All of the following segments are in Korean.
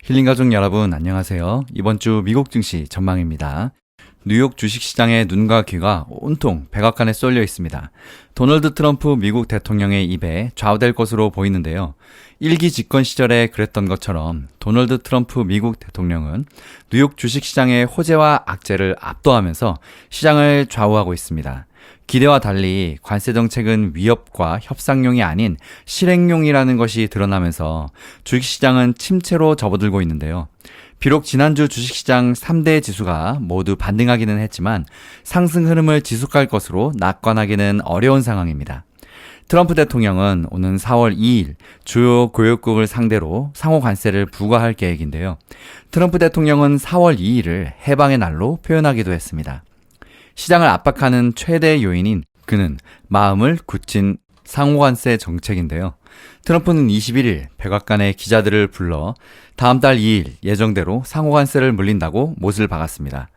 힐링가족 여러분 안녕하세요. 이번 주 미국 증시 전망입니다. 뉴욕 주식시장의 눈과 귀가 온통 백악관에 쏠려 있습니다. 도널드 트럼프 미국 대통령의 입에 좌우될 것으로 보이는데요. 1기 집권 시절에 그랬던 것처럼 도널드 트럼프 미국 대통령은 뉴욕 주식시장의 호재와 악재를 압도하면서 시장을 좌우하고 있습니다. 기대와 달리 관세 정책은 위협과 협상용이 아닌 실행용이라는 것이 드러나면서 주식시장은 침체로 접어들고 있는데요. 비록 지난주 주식시장 3대 지수가 모두 반등하기는 했지만 상승 흐름을 지속할 것으로 낙관하기는 어려운 상황입니다. 트럼프 대통령은 오는 4월 2일 주요 교역국을 상대로 상호 관세를 부과할 계획인데요. 트럼프 대통령은 4월 2일을 해방의 날로 표현하기도 했습니다. 시장을 압박하는 최대 요인인 그는 마음을 굳힌 상호관세 정책인데요. 트럼프는 21일 백악관의 기자들을 불러 다음 달 2일 예정대로 상호관세를 물린다고 못을 박았습니다.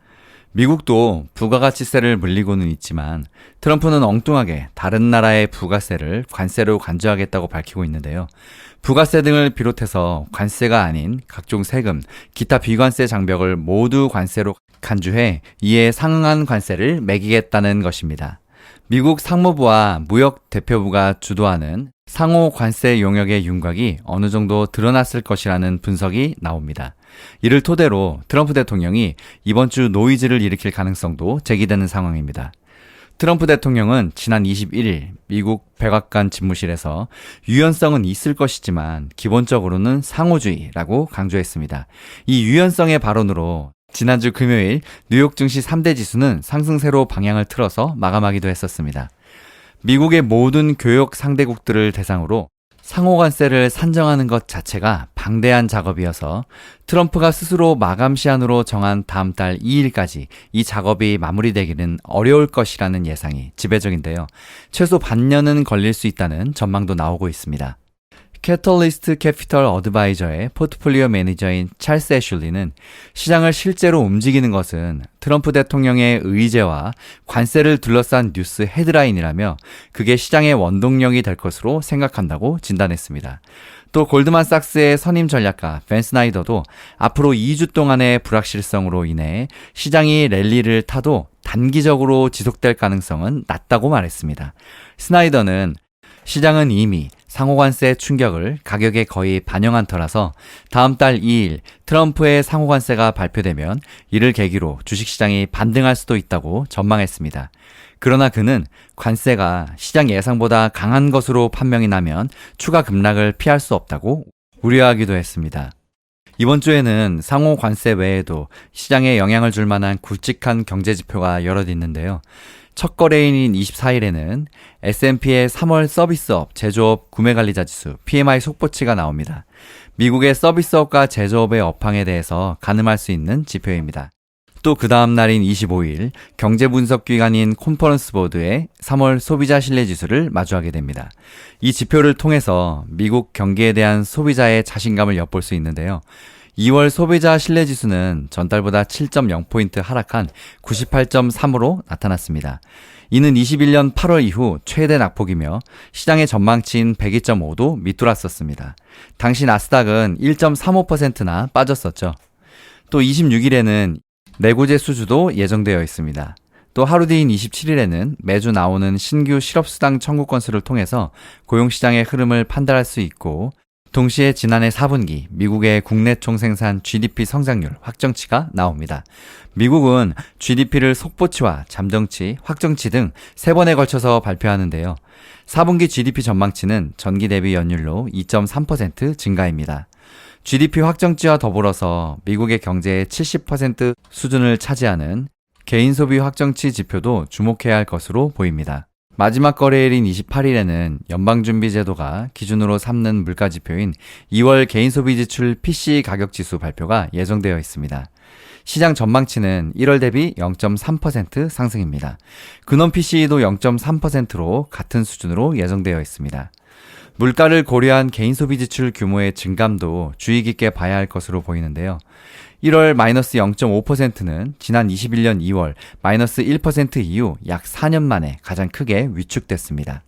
미국도 부가가치세를 물리고는 있지만 트럼프는 엉뚱하게 다른 나라의 부가세를 관세로 간주하겠다고 밝히고 있는데요. 부가세 등을 비롯해서 관세가 아닌 각종 세금, 기타 비관세 장벽을 모두 관세로 간주해 이에 상응한 관세를 매기겠다는 것입니다. 미국 상무부와 무역대표부가 주도하는 상호 관세 용역의 윤곽이 어느 정도 드러났을 것이라는 분석이 나옵니다. 이를 토대로 트럼프 대통령이 이번 주 노이즈를 일으킬 가능성도 제기되는 상황입니다. 트럼프 대통령은 지난 21일 미국 백악관 집무실에서 유연성은 있을 것이지만 기본적으로는 상호주의라고 강조했습니다. 이 유연성의 발언으로 지난주 금요일 뉴욕 증시 3대 지수는 상승세로 방향을 틀어서 마감하기도 했었습니다. 미국의 모든 교역 상대국들을 대상으로 상호관세를 산정하는 것 자체가 방대한 작업이어서 트럼프가 스스로 마감 시한으로 정한 다음 달 2일까지 이 작업이 마무리되기는 어려울 것이라는 예상이 지배적인데요. 최소 반년은 걸릴 수 있다는 전망도 나오고 있습니다. 캐털리스트 캐피털 어드바이저의 포트폴리오 매니저인 찰스 애슐리는 시장을 실제로 움직이는 것은 트럼프 대통령의 의제와 관세를 둘러싼 뉴스 헤드라인이라며 그게 시장의 원동력이 될 것으로 생각한다고 진단했습니다. 또 골드만삭스의 선임 전략가 벤 스나이더도 앞으로 2주 동안의 불확실성으로 인해 시장이 랠리를 타도 단기적으로 지속될 가능성은 낮다고 말했습니다. 스나이더는 시장은 이미 상호관세 충격을 가격에 거의 반영한 터라서 다음 달 2일 트럼프의 상호관세가 발표되면 이를 계기로 주식시장이 반등할 수도 있다고 전망했습니다. 그러나 그는 관세가 시장 예상보다 강한 것으로 판명이 나면 추가 급락을 피할 수 없다고 우려하기도 했습니다. 이번 주에는 상호 관세 외에도 시장에 영향을 줄 만한 굵직한 경제지표가 여럿 있는데요. 첫 거래일인 24일에는 S&P의 3월 서비스업, 제조업, 구매관리자 지수, PMI 속보치가 나옵니다. 미국의 서비스업과 제조업의 업황에 대해서 가늠할 수 있는 지표입니다. 또 그 다음 날인 25일 경제분석기관인 컨퍼런스보드의 3월 소비자 신뢰지수를 마주하게 됩니다. 이 지표를 통해서 미국 경기에 대한 소비자의 자신감을 엿볼 수 있는데요. 2월 소비자 신뢰지수는 전달보다 7.0포인트 하락한 98.3으로 나타났습니다. 이는 21년 8월 이후 최대 낙폭이며 시장의 전망치인 102.5도 밑돌았었습니다. 당시 나스닥은 1.35%나 빠졌었죠. 또 26일에는 내구재 수주도 예정되어 있습니다. 또 하루 뒤인 27일에는 매주 나오는 신규 실업수당 청구 건수를 통해서 고용시장의 흐름을 판단할 수 있고 동시에 지난해 4분기 미국의 국내 총생산 GDP 성장률 확정치가 나옵니다. 미국은 GDP를 속보치와 잠정치, 확정치 등 3번에 걸쳐서 발표하는데요. 4분기 GDP 전망치는 전기 대비 연율로 2.3% 증가입니다. GDP 확정치와 더불어서 미국의 경제의 70% 수준을 차지하는 개인소비 확정치 지표도 주목해야 할 것으로 보입니다. 마지막 거래일인 28일에는 연방준비제도가 기준으로 삼는 물가지표인 2월 개인소비지출 PCE 가격지수 발표가 예정되어 있습니다. 시장 전망치는 1월 대비 0.3% 상승입니다. 근원 PCE도 0.3%로 같은 수준으로 예정되어 있습니다. 물가를 고려한 개인소비지출 규모의 증감도 주의 깊게 봐야 할 것으로 보이는데요. 1월 마이너스 0.5%는 지난 21년 2월 마이너스 1% 이후 약 4년 만에 가장 크게 위축됐습니다.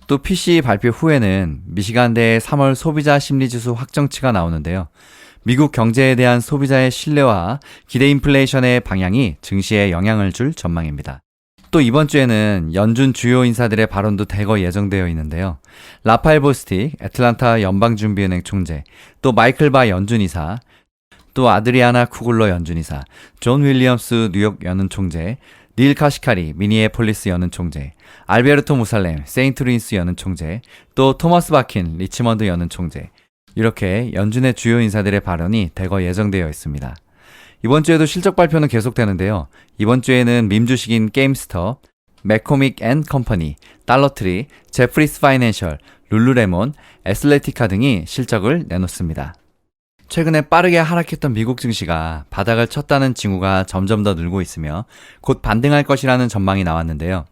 또 PCE 발표 후에는 미시간대의 3월 소비자 심리지수 확정치가 나오는데요. 미국 경제에 대한 소비자의 신뢰와 기대 인플레이션의 방향이 증시에 영향을 줄 전망입니다. 또 이번 주에는 연준 주요 인사들의 발언도 대거 예정되어 있는데요. 라파엘 보스틱 애틀란타 연방준비은행 총재, 또 마이클 바 연준 이사, 또 아드리아나 쿠글러 연준 이사, 존 윌리엄스 뉴욕 연은 총재, 닐 카시카리 미니애폴리스 연은 총재, 알베르토 무살렘 세인트루이스 연은 총재, 또 토머스 바킨 리치먼드 연은 총재, 이렇게 연준의 주요 인사들의 발언이 대거 예정되어 있습니다. 이번 주에도 실적 발표는 계속되는데요. 이번 주에는 밈 주식인 게임스톱, 맥코믹 앤 컴퍼니, 달러트리, 제프리스 파이낸셜, 룰루레몬, 애슬레티카 등이 실적을 내놓습니다. 최근에 빠르게 하락했던 미국 증시가 바닥을 쳤다는 징후가 점점 더 늘고 있으며 곧 반등할 것이라는 전망이 나왔는데요.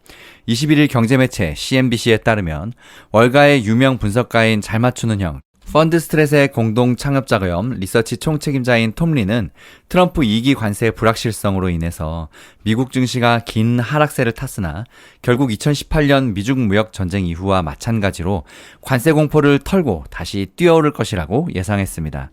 21일 경제매체 CNBC에 따르면 월가의 유명 분석가인 잘 맞추는 형, 펀드 스트레스의 공동 창업자금 리서치 총책임자인 톰 리는 트럼프 2기 관세 불확실성으로 인해서 미국 증시가 긴 하락세를 탔으나 결국 2018년 미중 무역 전쟁 이후와 마찬가지로 관세 공포를 털고 다시 뛰어오를 것이라고 예상했습니다.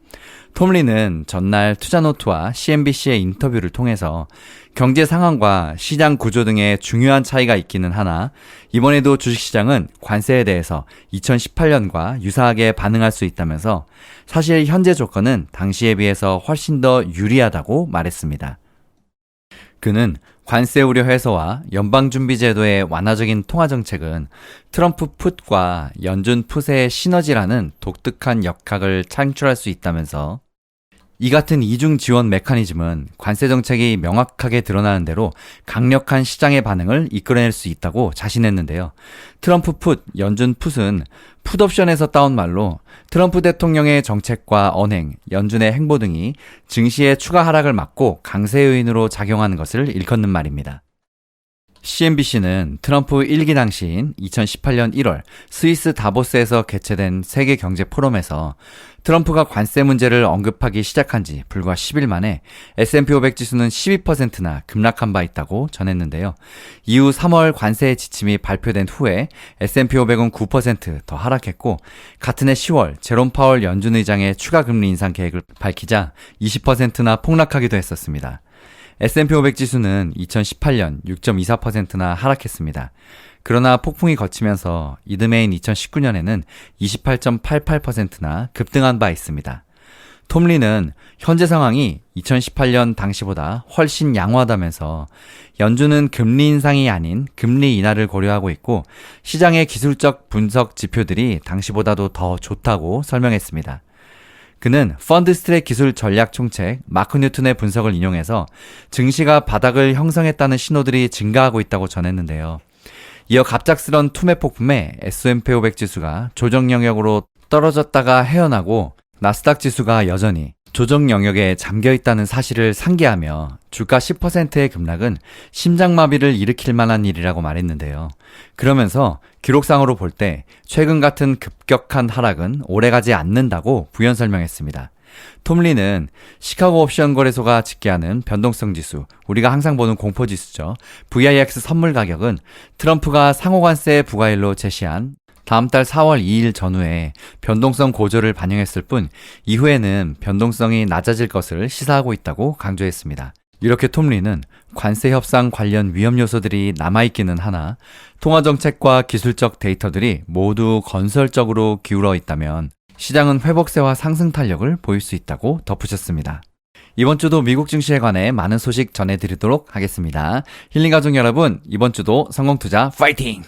톰 리는 전날 투자노트와 CNBC의 인터뷰를 통해서 경제 상황과 시장 구조 등의 중요한 차이가 있기는 하나 이번에도 주식시장은 관세에 대해서 2018년과 유사하게 반응할 수 있다면서 사실 현재 조건은 당시에 비해서 훨씬 더 유리하다고 말했습니다. 그는 관세 우려 해소와 연방준비제도의 완화적인 통화정책은 트럼프 풋과 연준 풋의 시너지라는 독특한 역학을 창출할 수 있다면서 이 같은 이중 지원 메커니즘은 관세 정책이 명확하게 드러나는 대로 강력한 시장의 반응을 이끌어낼 수 있다고 자신했는데요. 트럼프 풋, 연준 풋은 풋옵션에서 따온 말로 트럼프 대통령의 정책과 언행, 연준의 행보 등이 증시의 추가 하락을 막고 강세 요인으로 작용하는 것을 일컫는 말입니다. CNBC는 트럼프 1기 당시인 2018년 1월 스위스 다보스에서 개최된 세계 경제 포럼에서 트럼프가 관세 문제를 언급하기 시작한 지 불과 10일 만에 S&P 500 지수는 12%나 급락한 바 있다고 전했는데요. 이후 3월 관세 지침이 발표된 후에 S&P 500은 9% 더 하락했고 같은 해 10월 제롬 파월 연준 의장의 추가 금리 인상 계획을 밝히자 20%나 폭락하기도 했었습니다. S&P 500 지수는 2018년 6.24%나 하락했습니다. 그러나 폭풍이 거치면서 이듬해인 2019년에는 28.88%나 급등한 바 있습니다. 톰 리는 현재 상황이 2018년 당시보다 훨씬 양호하다면서 연준은 금리 인상이 아닌 금리 인하를 고려하고 있고 시장의 기술적 분석 지표들이 당시보다도 더 좋다고 설명했습니다. 그는 펀드 스트레 기술 전략 총책 마크 뉴튼의 분석을 인용해서 증시가 바닥을 형성했다는 신호들이 증가하고 있다고 전했는데요. 이어 갑작스런 투매 폭풍에 S&P 500 지수가 조정 영역으로 떨어졌다가 헤어나고 나스닥 지수가 여전히 조정 영역에 잠겨 있다는 사실을 상기하며 주가 10%의 급락은 심장마비를 일으킬 만한 일이라고 말했는데요. 그러면서 기록상으로 볼 때 최근 같은 급격한 하락은 오래가지 않는다고 부연 설명했습니다. 톰 리는 시카고 옵션 거래소가 집계하는 변동성 지수, 우리가 항상 보는 공포 지수죠. VIX 선물 가격은 트럼프가 상호관세 부과일로 제시한 다음 달 4월 2일 전후에 변동성 고조를 반영했을 뿐 이후에는 변동성이 낮아질 것을 시사하고 있다고 강조했습니다. 이렇게 톰 리는 관세 협상 관련 위험 요소들이 남아있기는 하나 통화정책과 기술적 데이터들이 모두 건설적으로 기울어 있다면 시장은 회복세와 상승 탄력을 보일 수 있다고 덧붙였습니다. 이번 주도 미국 증시에 관해 많은 소식 전해드리도록 하겠습니다. 힐링가족 여러분, 이번 주도 성공투자 파이팅!